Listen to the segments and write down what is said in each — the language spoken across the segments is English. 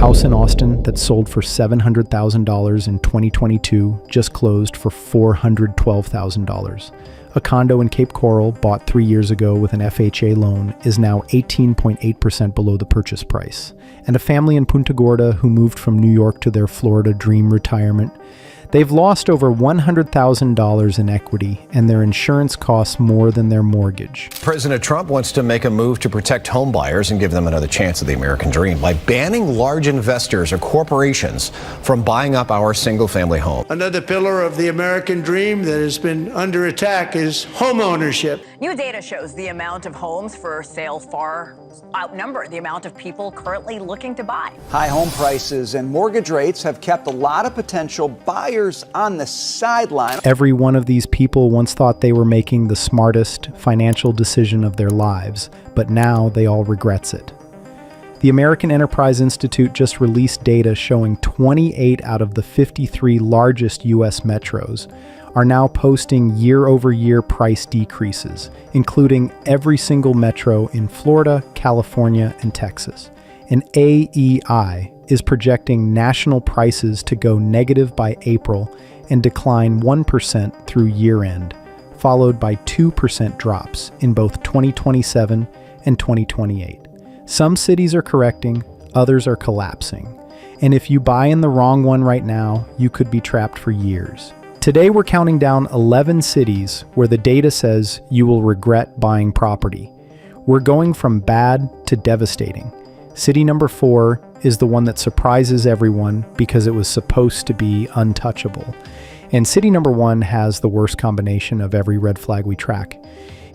house in Austin that sold for $700,000 in 2022 just closed for $412,000. A condo in Cape Coral, bought 3 years ago with an FHA loan, is now 18.8% below the purchase price. And a family in Punta Gorda who moved from New York to their Florida dream retirement, they've lost over $100,000 in equity, and their insurance costs more than their mortgage. President Trump wants to make a move to protect home buyers and give them another chance at the American dream by banning large investors or corporations from buying up our single-family home. Another pillar of the American dream that has been under attack is home ownership. New data shows the amount of homes for sale far outnumber the amount of people currently looking to buy. High home prices and mortgage rates have kept a lot of potential buyers on the sideline. Every one of these people once thought they were making the smartest financial decision of their lives, but now they all regrets it. The American Enterprise Institute just released data showing 28 out of the 53 largest U.S. metros are now posting year-over-year price decreases, including every single metro in Florida, California, and Texas. And AEI is projecting national prices to go negative by April and decline 1% through year-end, followed by 2% drops in both 2027 and 2028. Some cities are correcting, others are collapsing. And if you buy in the wrong one right now, you could be trapped for years. Today we're counting down 11 cities where the data says you will regret buying property. We're going from bad to devastating. City number 4 is the one that surprises everyone because it was supposed to be untouchable. And city number 1 has the worst combination of every red flag we track.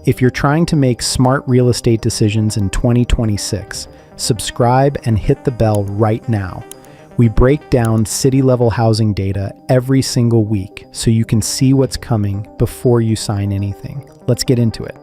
If you're trying to make smart real estate decisions in 2026, subscribe and hit the bell right now. We break down city-level housing data every single week so you can see what's coming before you sign anything. Let's get into it.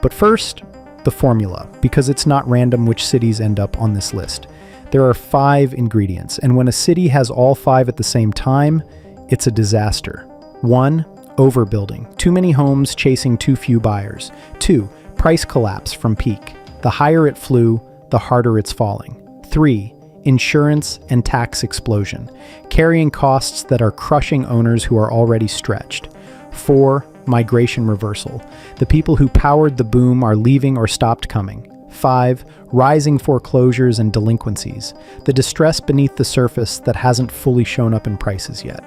But first, the formula, because it's not random which cities end up on this list. There are 5 ingredients, and when a city has all 5 at the same time, it's a disaster. 1. Overbuilding. Too many homes chasing too few buyers. 2. Price collapse from peak. The higher it flew, the harder it's falling. 3. Insurance and tax explosion, carrying costs that are crushing owners who are already stretched. 4. Migration reversal. The people who powered the boom are leaving or stopped coming. 5. Rising foreclosures and delinquencies, the distress beneath the surface that hasn't fully shown up in prices yet.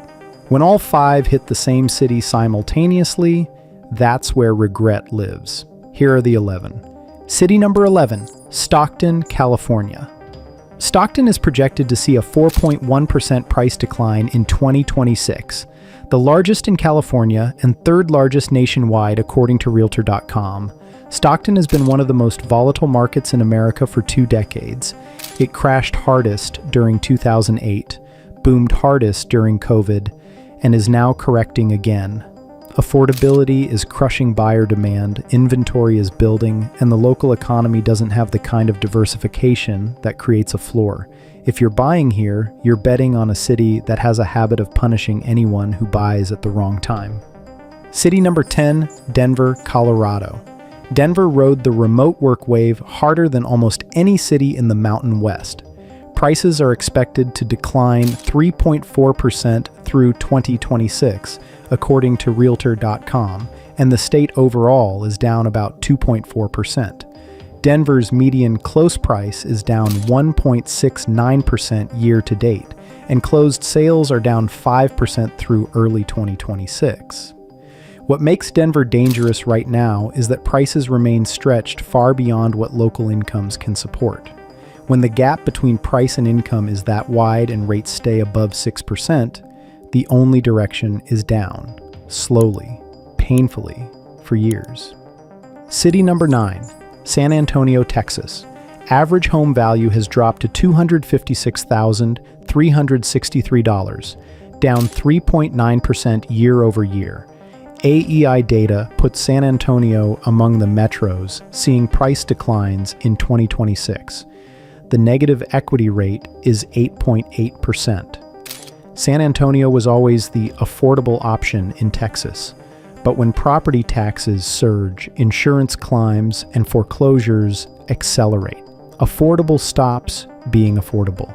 When all 5 hit the same city simultaneously, that's where regret lives. Here are the 11. City number 11, Stockton, California. Stockton is projected to see a 4.1% price decline in 2026, the largest in California and 3rd largest nationwide according to Realtor.com. Stockton has been one of the most volatile markets in America for 2 decades. It crashed hardest during 2008, boomed hardest during COVID, and is now correcting again. Affordability is crushing buyer demand, inventory is building, and the local economy doesn't have the kind of diversification that creates a floor. If you're buying here, you're betting on a city that has a habit of punishing anyone who buys at the wrong time. City number 10, Denver, Colorado. Denver rode the remote work wave harder than almost any city in the Mountain West. Prices are expected to decline 3.4% through 2026, according to Realtor.com, and the state overall is down about 2.4%. Denver's median close price is down 1.69% year to date, and closed sales are down 5% through early 2026. What makes Denver dangerous right now is that prices remain stretched far beyond what local incomes can support. When the gap between price and income is that wide and rates stay above 6%, the only direction is down, slowly, painfully, for years. City number 9, San Antonio, Texas. Average home value has dropped to $256,363, down 3.9% year over year. AEI data puts San Antonio among the metros seeing price declines in 2026. The negative equity rate is 8.8%. San Antonio was always the affordable option in Texas, but when property taxes surge, insurance climbs, and foreclosures accelerate, affordable stops being affordable.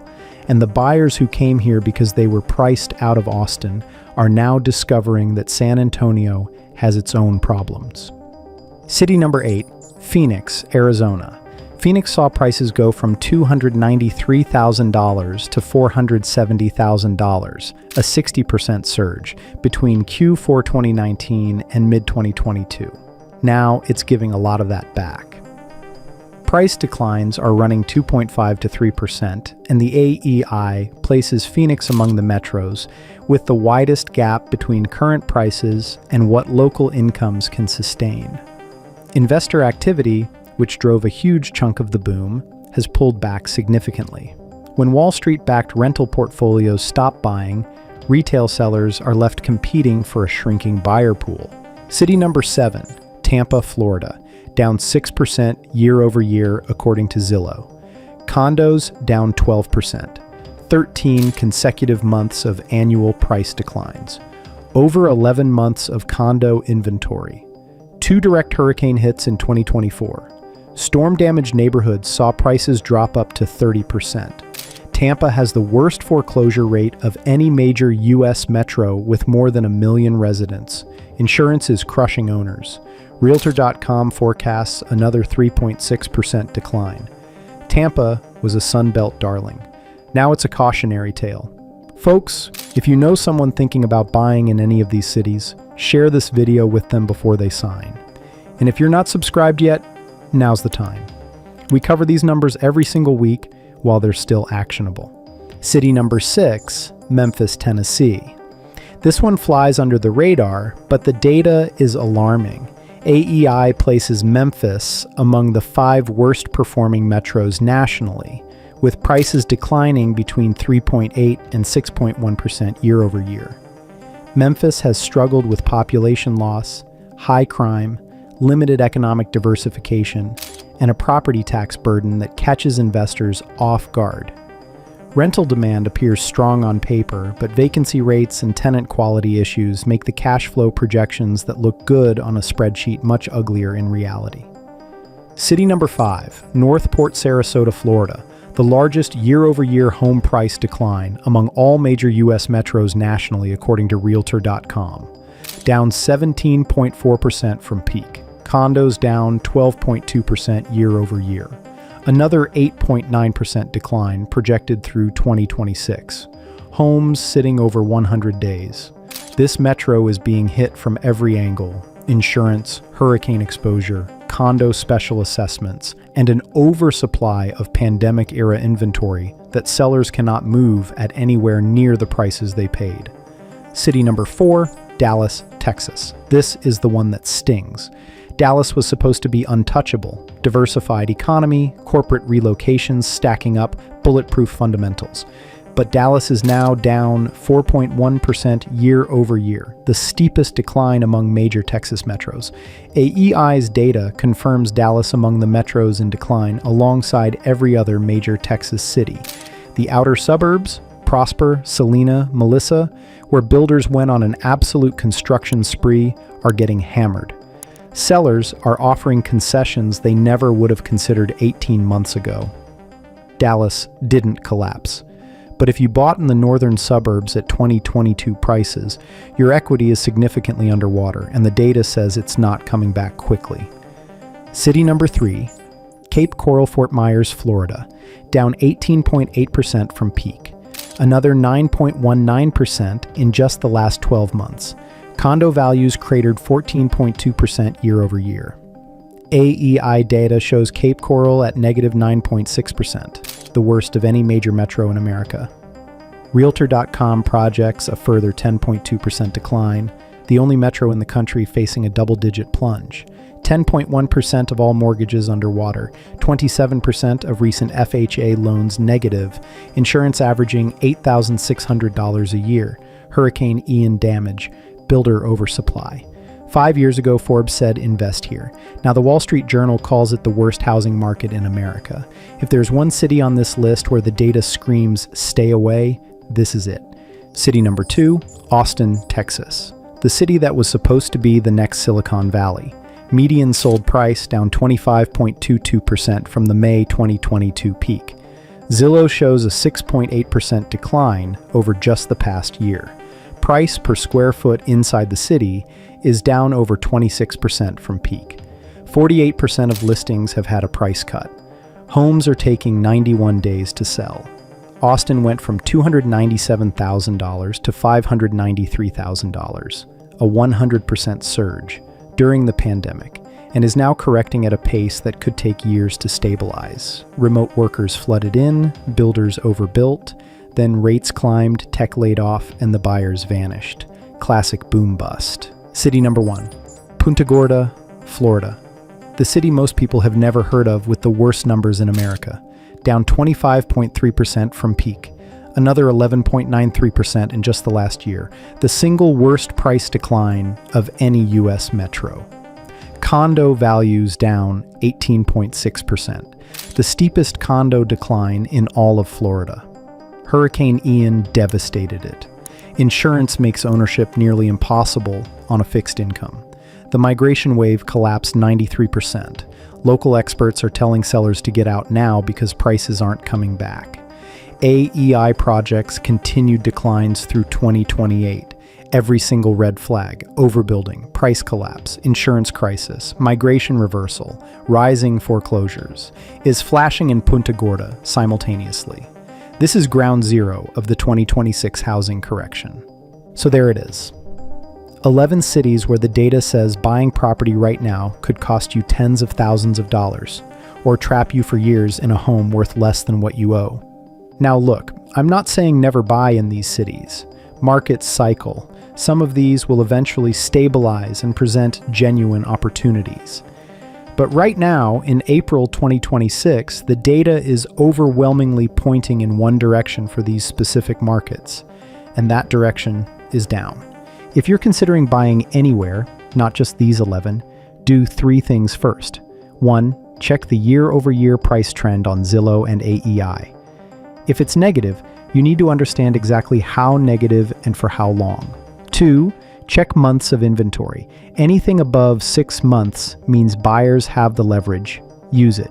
And the buyers who came here because they were priced out of Austin are now discovering that San Antonio has its own problems. City number 8, Phoenix, Arizona. Phoenix saw prices go from $293,000 to $470,000, a 60% surge between Q4 2019 and mid-2022. Now it's giving a lot of that back. Price declines are running 2.5 to 3%, and the AEI places Phoenix among the metros with the widest gap between current prices and what local incomes can sustain. Investor activity, which drove a huge chunk of the boom, has pulled back significantly. When Wall Street-backed rental portfolios stop buying, retail sellers are left competing for a shrinking buyer pool. City number 7, Tampa, Florida, down 6% year over year according to Zillow. Condos down 12%, 13 consecutive months of annual price declines. Over 11 months of condo inventory. 2 direct hurricane hits in 2024. Storm-damaged neighborhoods saw prices drop up to 30%. Tampa has the worst foreclosure rate of any major U.S. metro with more than 1 million residents. Insurance is crushing owners. Realtor.com forecasts another 3.6% decline. Tampa was a Sunbelt darling. Now it's a cautionary tale. Folks, if you know someone thinking about buying in any of these cities, share this video with them before they sign. And if you're not subscribed yet, now's the time. We cover these numbers every single week while they're still actionable. City number 6, Memphis, Tennessee. This one flies under the radar, but the data is alarming. AEI places Memphis among the 5 worst performing metros nationally, with prices declining between 3.8 and 6.1% year over year. Memphis has struggled with population loss, high crime, limited economic diversification, and a property tax burden that catches investors off guard. Rental demand appears strong on paper, but vacancy rates and tenant quality issues make the cash flow projections that look good on a spreadsheet much uglier in reality. City number 5, North Port Sarasota, Florida, the largest year-over-year home price decline among all major U.S. metros nationally according to Realtor.com, down 17.4% from peak. Condos down 12.2% year over year. Another 8.9% decline projected through 2026. Homes sitting over 100 days. This metro is being hit from every angle: insurance, hurricane exposure, condo special assessments, and an oversupply of pandemic-era inventory that sellers cannot move at anywhere near the prices they paid. City number 4, Dallas, Texas. This is the one that stings. Dallas was supposed to be untouchable, diversified economy, corporate relocations stacking up, bulletproof fundamentals. But Dallas is now down 4.1% year over year, the steepest decline among major Texas metros. AEI's data confirms Dallas among the metros in decline alongside every other major Texas city. The outer suburbs, Prosper, Salina, Melissa, where builders went on an absolute construction spree, are getting hammered. Sellers are offering concessions they never would have considered 18 months ago. Dallas didn't collapse. But if you bought in the northern suburbs at 2022 prices, your equity is significantly underwater, and the data says it's not coming back quickly. City number 3, Cape Coral, Fort Myers, Florida, down 18.8% from peak. Another 9.19% in just the last 12 months. Condo values cratered 14.2% year over year. AEI data shows Cape Coral at negative 9.6%, the worst of any major metro in America. Realtor.com projects a further 10.2% decline, the only metro in the country facing a double-digit plunge. 10.1% of all mortgages underwater, 27% of recent FHA loans negative, insurance averaging $8,600 a year, Hurricane Ian damage, builder oversupply. 5 years ago, Forbes said, invest here. Now, the Wall Street Journal calls it the worst housing market in America. If there's one city on this list where the data screams, stay away, this is it. City number 2, Austin, Texas. The city that was supposed to be the next Silicon Valley. Median sold price down 25.22% from the May 2022 peak. Zillow shows a 6.8% decline over just the past year. Price per square foot inside the city is down over 26% from peak. 48% of listings have had a price cut. Homes are taking 91 days to sell. Austin went from $297,000 to $593,000, a 100% surge during the pandemic, and is now correcting at a pace that could take years to stabilize. Remote workers flooded in, builders overbuilt, then rates climbed, tech laid off, and the buyers vanished. Classic boom bust. City number 1, Punta Gorda, Florida. The city most people have never heard of, with the worst numbers in America, down 25.3% from peak, another 11.93% in just the last year, the single worst price decline of any U.S. metro. Condo values down 18.6%, the steepest condo decline in all of Florida. Hurricane Ian devastated it. Insurance makes ownership nearly impossible on a fixed income. The migration wave collapsed 93%. Local experts are telling sellers to get out now because prices aren't coming back. AEI projects continued declines through 2028. Every single red flag: overbuilding, price collapse, insurance crisis, migration reversal, rising foreclosures, is flashing in Punta Gorda simultaneously. This is ground zero of the 2026 housing correction. So there it is. 11 cities where the data says buying property right now could cost you tens of thousands of dollars, or trap you for years in a home worth less than what you owe. Now look, I'm not saying never buy in these cities. Markets cycle. Some of these will eventually stabilize and present genuine opportunities. But right now, in April 2026, the data is overwhelmingly pointing in one direction for these specific markets, and that direction is down. If you're considering buying anywhere, not just these 11, do 3 things first. 1, check the year-over-year price trend on Zillow and AEI. If it's negative, you need to understand exactly how negative and for how long. 2, check months of inventory. Anything above 6 months means buyers have the leverage. Use it.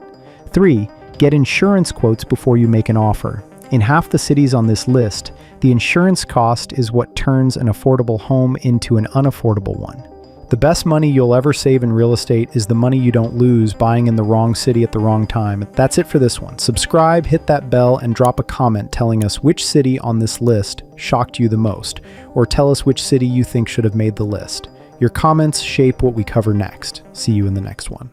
3, get insurance quotes before you make an offer. In half the cities on this list, the insurance cost is what turns an affordable home into an unaffordable one. The best money you'll ever save in real estate is the money you don't lose buying in the wrong city at the wrong time. That's it for this one. Subscribe, hit that bell, and drop a comment telling us which city on this list shocked you the most, or tell us which city you think should have made the list. Your comments shape what we cover next. See you in the next one.